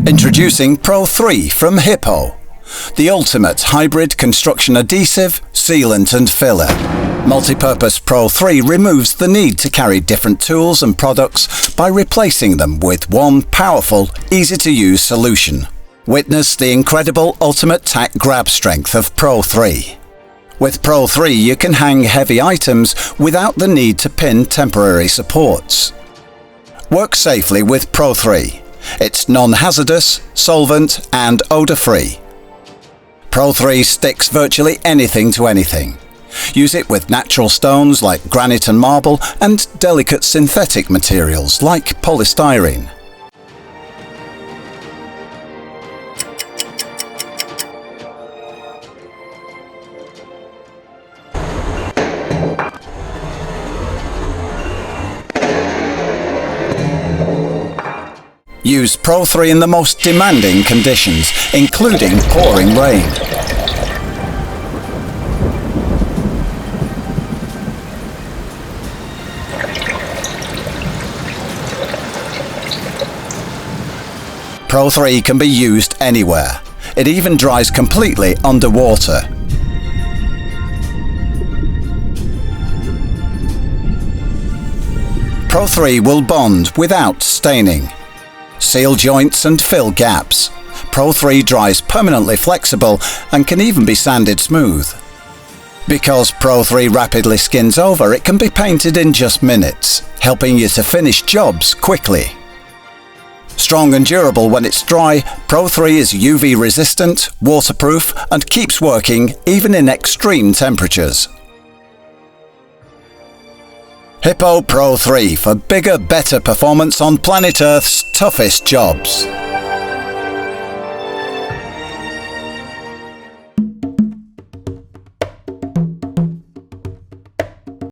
Introducing Pro3 from Hippo, the ultimate hybrid construction adhesive, sealant and filler. Multipurpose Pro3 removes the need to carry different tools and products by replacing them with one powerful, easy-to-use solution. Witness the incredible ultimate tack grab strength of Pro3. With Pro3 you can hang heavy items without the need to pin temporary supports. Work safely with Pro3. It's non-hazardous, solvent and odour-free. Pro3 sticks virtually anything to anything. Use it with natural stones like granite and marble and delicate synthetic materials like polystyrene. Use Pro3 in the most demanding conditions, including pouring rain. Pro3 can be used anywhere. It even dries completely underwater. Pro3 will bond without staining. Seal joints and fill gaps. Pro3 dries permanently flexible and can even be sanded smooth. Because Pro3 rapidly skins over, it can be painted in just minutes, helping you to finish jobs quickly. Strong and durable when it's dry, Pro3 is UV resistant, waterproof and keeps working even in extreme temperatures. Hippo Pro3 for bigger, better performance on planet Earth's toughest jobs.